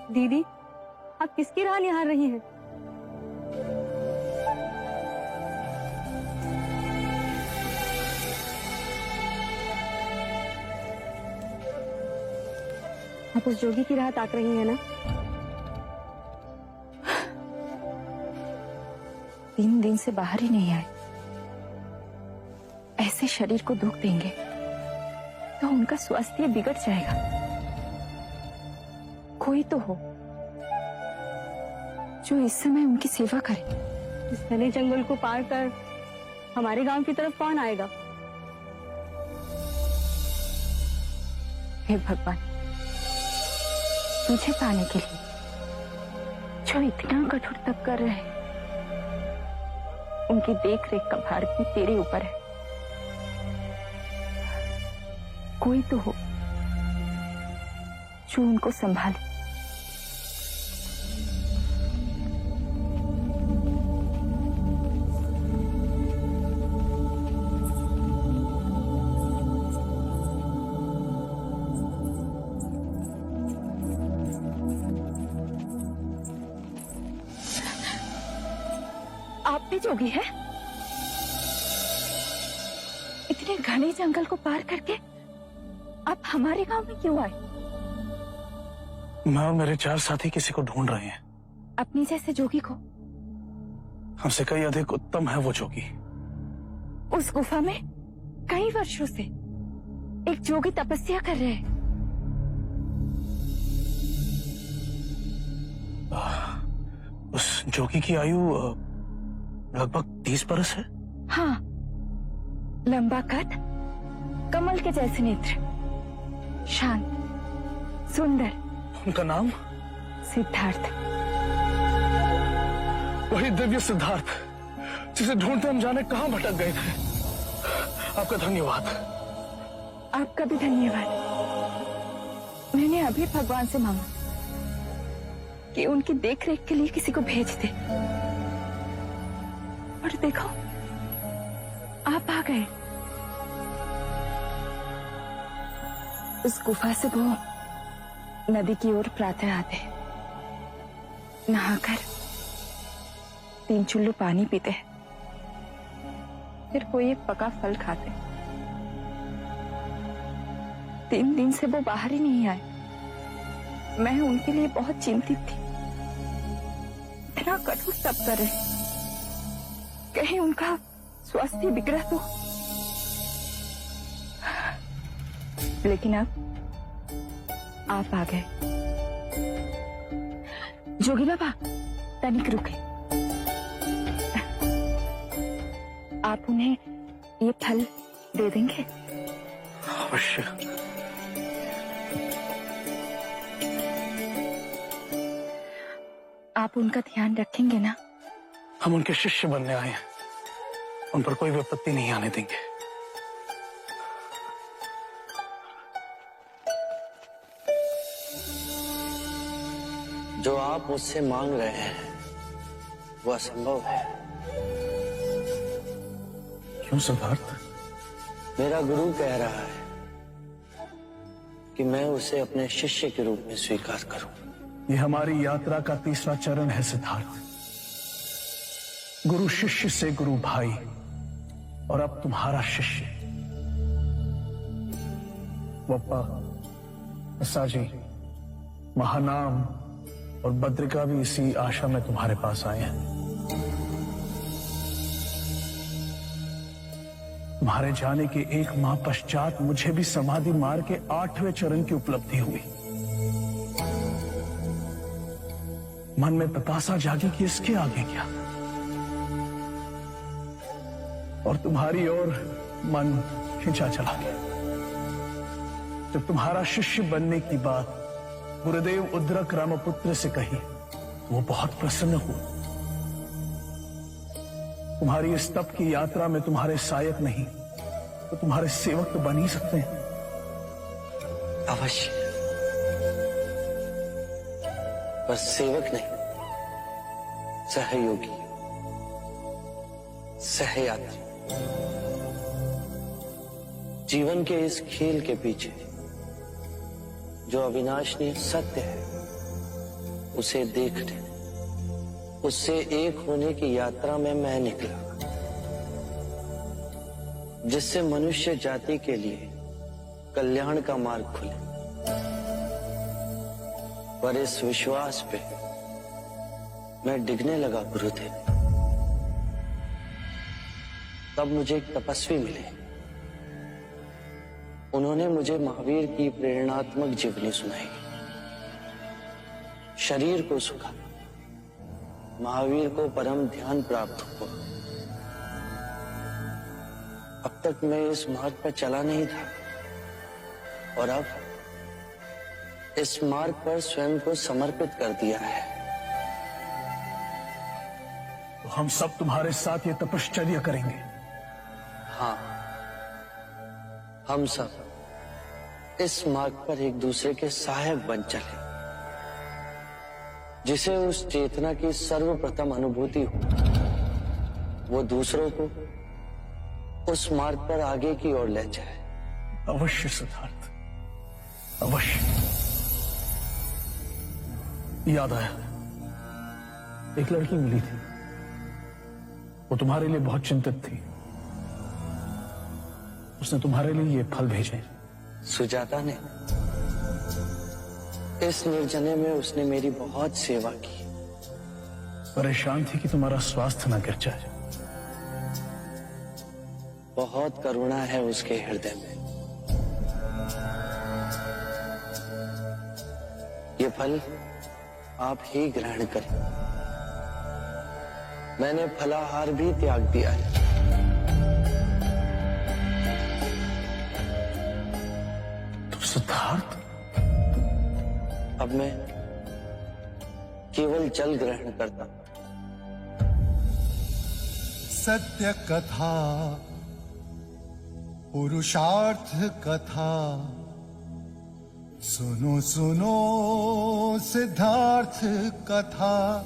दीदी, आप किसकी राह निहार रही हैं? आप उस जोगी की राह ताक रही हैं ना? 3 दिन से बाहर ही नहीं आए। ऐसे शरीर को दुख देंगे तो उनका स्वास्थ्य बिगड़ जाएगा। कोई तो हो जो इस समय उनकी सेवा करे। इस घने जंगल को पार कर हमारे गांव की तरफ कौन आएगा? हे भगवान, तुझे पाने के लिए जो इतना कठोर तप कर रहे हैं, उनकी देख रेख का भार भी तेरे ऊपर है। कोई तो हो जो उनको संभाले। आप भी जोगी है? इतने घने जंगल को पार करके आप हमारे गांव में क्यों आए? मैं और मेरे 4 साथी किसी को ढूंढ रहे हैं। अपनी जैसे जोगी को? हमसे कई अधिक उत्तम है वो जोगी। उस गुफा में कई वर्षों से एक जोगी तपस्या कर रहे हैं। उस जोगी की आयु लगभग 30 बरस है। हाँ, लंबा कद, कमल के जैसे नेत्र, शांत, सुंदर। उनका नाम? सिद्धार्थ। वही दिव्य सिद्धार्थ जिसे ढूंढते हम जाने कहां भटक गए थे। आपका धन्यवाद। आपका भी धन्यवाद। मैंने अभी भगवान से मांगा कि उनकी देखरेख के लिए किसी को भेज दे, और देखो आप आ गए। उस गुफा से वो नदी की ओर प्रातः आते, नहाकर 3 चुल्लू पानी पीते, फिर कोई एक पका फल खाते। 3 दिन से वो बाहर ही नहीं आए। मैं उनके लिए बहुत चिंतित थी। इतना कठोर तप कर रहे, कहीं उनका स्वास्थ्य बिगड़ा तो। लेकिन अब आप आ गए। जोगी बाबा, तनिक रुके। आप उन्हें ये फल दे देंगे? अवश्य। आप उनका ध्यान रखेंगे ना? हम उनके शिष्य बनने आए हैं। उन पर कोई विपत्ति नहीं आने देंगे। जो आप मुझसे मांग रहे हैं वो असंभव है। क्यों सिद्धार्थ? मेरा गुरु कह रहा है कि मैं उसे अपने शिष्य के रूप में स्वीकार करूं। ये हमारी यात्रा का 3रा चरण है सिद्धार्थ। गुरु शिष्य से गुरु भाई, और अब तुम्हारा शिष्य। बप्पा, असाजी, महानाम और बद्रिका भी इसी आशा में तुम्हारे पास आए हैं। तुम्हारे जाने के 1 माह पश्चात मुझे भी समाधि मार्ग के 8वें चरण की उपलब्धि हुई। मन में पिपासा जागी कि इसके आगे क्या, और तुम्हारी ओर मन खिंचा चला गया। जब तुम्हारा शिष्य बनने की बात गुरुदेव उद्रक रामपुत्र से कही, वो बहुत प्रसन्न हुए। तुम्हारी इस तप की यात्रा में तुम्हारे सहायक नहीं तो तुम्हारे सेवक तो बन ही सकते हैं। अवश्य, बस सेवक नहीं, सहयोगी, सहयात्री। जीवन के इस खेल के पीछे जो अविनाशनीय सत्य है उसे देखने, उससे एक होने की यात्रा में मैं निकला, जिससे मनुष्य जाति के लिए कल्याण का मार्ग खुले। पर इस विश्वास पे मैं डिगने लगा गुरुदेव। तब मुझे एक तपस्वी मिले। उन्होंने मुझे महावीर की प्रेरणात्मक जीवनी सुनाई। शरीर को सुखा, महावीर को परम ध्यान प्राप्त हुआ। अब तक मैं इस मार्ग पर चला नहीं था और अब इस मार्ग पर स्वयं को समर्पित कर दिया है। तो हम सब तुम्हारे साथ ये तपश्चर्या करेंगे। हाँ, हम सब इस मार्ग पर एक दूसरे के सहायक बन चले, जिसे उस चेतना की सर्वप्रथम अनुभूति हो, वो दूसरों को उस मार्ग पर आगे की ओर ले जाए। अवश्य सिद्धार्थ, अवश्य। याद आया, एक लड़की मिली थी, वो तुम्हारे लिए बहुत चिंतित थी। उसने तुम्हारे लिए ये फल भेजे। सुजाता ने। इस निर्जने में उसने मेरी बहुत सेवा की। परेशान थी कि तुम्हारा स्वास्थ्य न गिर जाए। बहुत करुणा है उसके हृदय में। ये फल आप ही ग्रहण करें। मैंने फलाहार भी त्याग दिया है। तो सिद्धार्थ, अब मैं केवल जल ग्रहण करता हूं। सत्य कथा, पुरुषार्थ कथा, सुनो सुनो सिद्धार्थ कथा।